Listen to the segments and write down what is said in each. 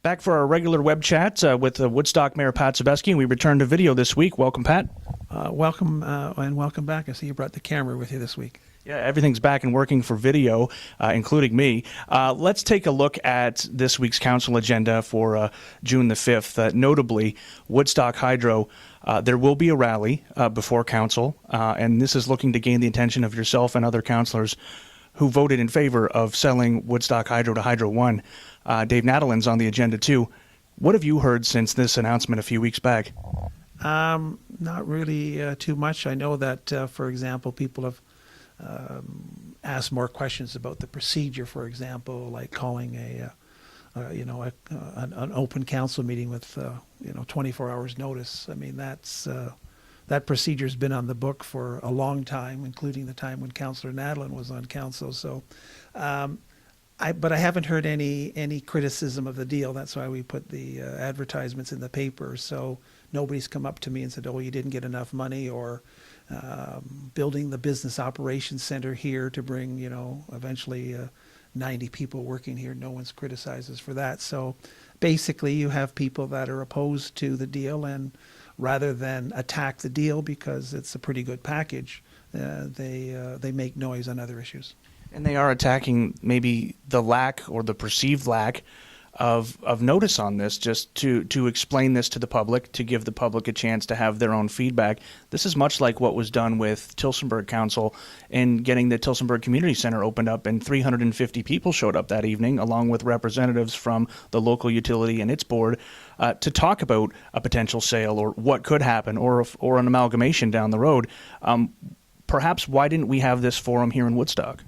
Back for our regular web chat with Woodstock Mayor Pat Sobeski, and we return to video this week. Welcome, Pat. Welcome and welcome back. I see you brought the camera with you this week. Yeah, everything's back and working for video, including me. Let's take a look at this week's council agenda for June the 5th. Notably, Woodstock Hydro, there will be a rally before council, and this is looking to gain the attention of yourself and other councillors who voted in favor of selling Woodstock Hydro to Hydro One. Dave Natalin's on the agenda too. What have you heard since this announcement a few weeks back? Not really too much. I know that, for example, people have asked more questions about the procedure. For example, like calling an open council meeting with 24 hours notice. I mean, that procedure's been on the book for a long time, including the time when Councillor Natalin was on council. So. But I haven't heard any criticism of the deal. That's why we put the advertisements in the paper. So nobody's come up to me and said, "Oh, you didn't get enough money," or building the business operations center here to bring, eventually 90 people working here. No one's criticized us for that. So basically, you have people that are opposed to the deal, and rather than attack the deal because it's a pretty good package, they make noise on other issues. And they are attacking maybe the lack or the perceived lack of notice on this, just to explain this to the public, to give the public a chance to have their own feedback. This is much like what was done with Tillsonburg Council in getting the Tillsonburg Community Center opened up, and 350 people showed up that evening, along with representatives from the local utility and its board, to talk about a potential sale or what could happen, or an amalgamation down the road. Perhaps why didn't we have this forum here in Woodstock?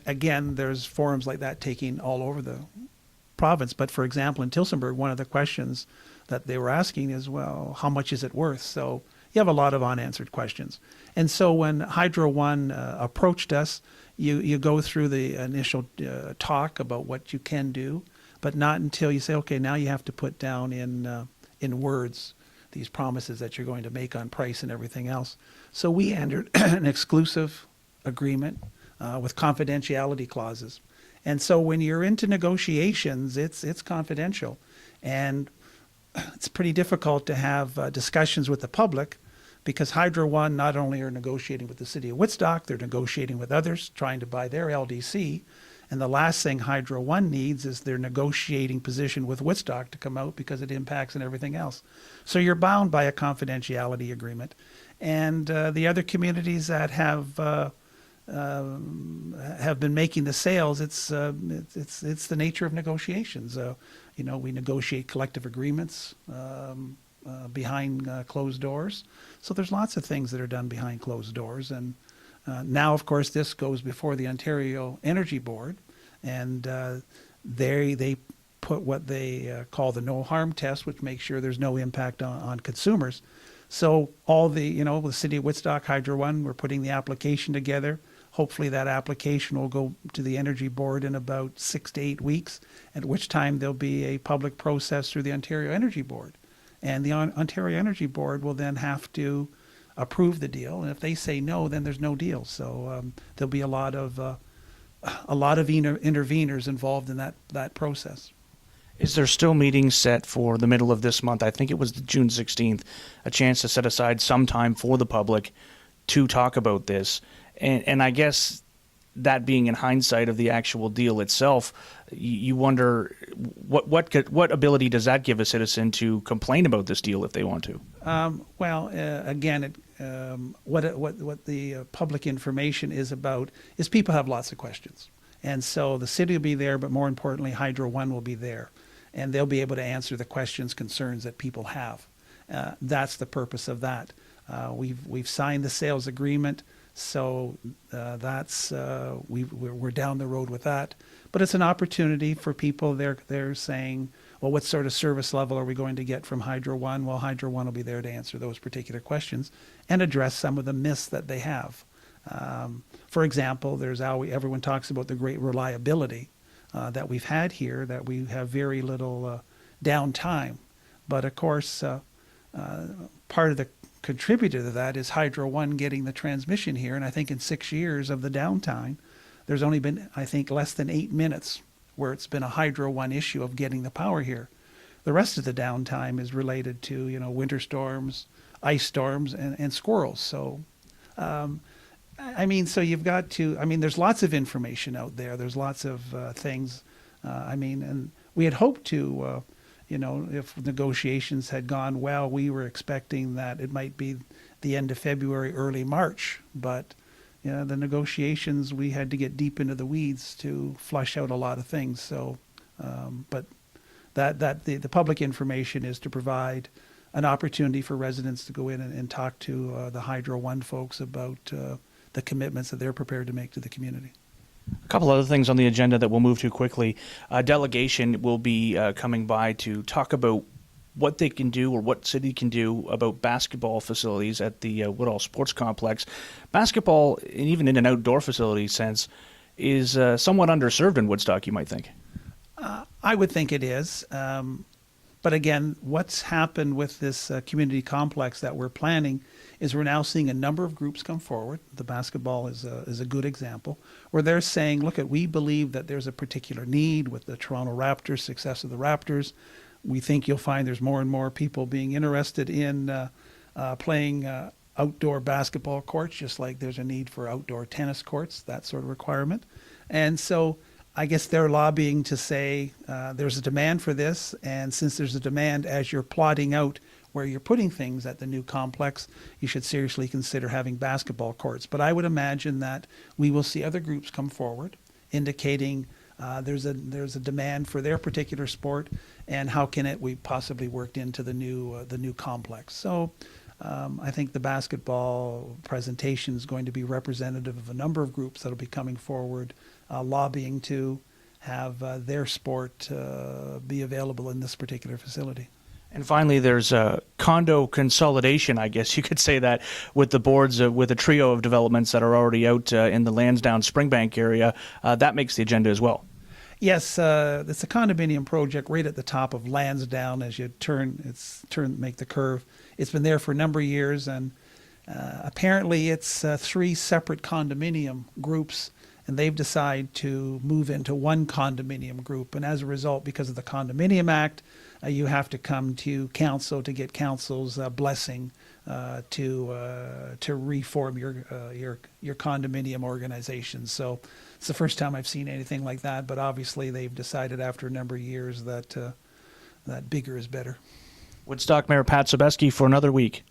Again, there's forums like that taking all over the province. But for example, in Tillsonburg, one of the questions that they were asking is, well, how much is it worth? So you have a lot of unanswered questions. And so when Hydro One approached us, you go through the initial talk about what you can do, but not until you say, okay, now you have to put down in words these promises that you're going to make on price and everything else. So we entered an exclusive agreement with confidentiality clauses. And so when you're into negotiations, it's confidential. And it's pretty difficult to have discussions with the public, because Hydro One not only are negotiating with the city of Woodstock, they're negotiating with others trying to buy their LDC. And the last thing Hydro One needs is their negotiating position with Woodstock to come out, because it impacts and everything else. So you're bound by a confidentiality agreement. And the other communities that have been making the sales, it's the nature of negotiations. We negotiate collective agreements behind closed doors. So there's lots of things that are done behind closed doors. And now, of course, this goes before the Ontario Energy Board, and they put what they call the no harm test, which makes sure there's no impact on consumers. So all the city of Woodstock, Hydro One, we're putting the application together. Hopefully that application will go to the Energy Board in about 6 to 8 weeks, at which time there'll be a public process through the Ontario Energy Board. And the Ontario Energy Board will then have to approve the deal. And if they say no, then there's no deal. So there'll be a lot of interveners involved in that process. Is there still meetings set for the middle of this month? I think it was June 16th, a chance to set aside some time for the public to talk about this. And I guess that being in hindsight of the actual deal itself, you wonder what ability does that give a citizen to complain about this deal if they want to? Again, what the public information is about is people have lots of questions. And so the city will be there, but more importantly, Hydro One will be there. And they'll be able to answer the questions, concerns that people have. That's the purpose of that. We've signed the sales agreement. So we're down the road with that, but it's an opportunity for people. They're saying, well, what sort of service level are we going to get from Hydro One? Well, Hydro One will be there to answer those particular questions and address some of the myths that they have. For example, everyone talks about the great reliability that we've had here, that we have very little downtime, but of course, part of the contributor to that is Hydro One getting the transmission here. And I think in 6 years of the downtime, there's only been, I think, less than 8 minutes where it's been a Hydro One issue of getting the power here. The rest of the downtime is related to, winter storms, ice storms, and squirrels. So, so you've got to, there's lots of information out there. There's lots of things. And we had hoped to, if negotiations had gone well, we were expecting that it might be the end of February, early March. But, the negotiations, we had to get deep into the weeds to flush out a lot of things. So, but the public information is to provide an opportunity for residents to go in and talk to the Hydro One folks about the commitments that they're prepared to make to the community. A couple other things on the agenda that we'll move to quickly. A delegation will be coming by to talk about what they can do or what city can do about basketball facilities at the Woodall Sports Complex. Basketball, and even in an outdoor facility sense, is somewhat underserved in Woodstock, you might think. I would think it is. But again, what's happened with this community complex that we're planning is we're now seeing a number of groups come forward. The basketball is a good example, where they're saying, look, we believe that there's a particular need with the Toronto Raptors, success of the Raptors. We think you'll find there's more and more people being interested in playing outdoor basketball courts, just like there's a need for outdoor tennis courts, that sort of requirement. And so I guess they're lobbying to say there's a demand for this, and since there's a demand, as you're plotting out where you're putting things at the new complex, you should seriously consider having basketball courts. But I would imagine that we will see other groups come forward indicating there's a demand for their particular sport, and how can it be possibly worked into the new complex. So I think the basketball presentation is going to be representative of a number of groups that will be coming forward, lobbying to have their sport be available in this particular facility. And finally, there's a condo consolidation, I guess you could say that, with the boards, with a trio of developments that are already out in the Lansdowne Springbank area. That makes the agenda as well. Yes, it's a condominium project right at the top of Lansdowne as you make the curve. It's been there for a number of years, and apparently it's three separate condominium groups, and they've decided to move into one condominium group. And as a result, because of the Condominium Act, you have to come to council to get council's blessing to reform your condominium organization. So it's the first time I've seen anything like that, but obviously they've decided after a number of years that that bigger is better. Woodstock Mayor Pat Sobeski for another week.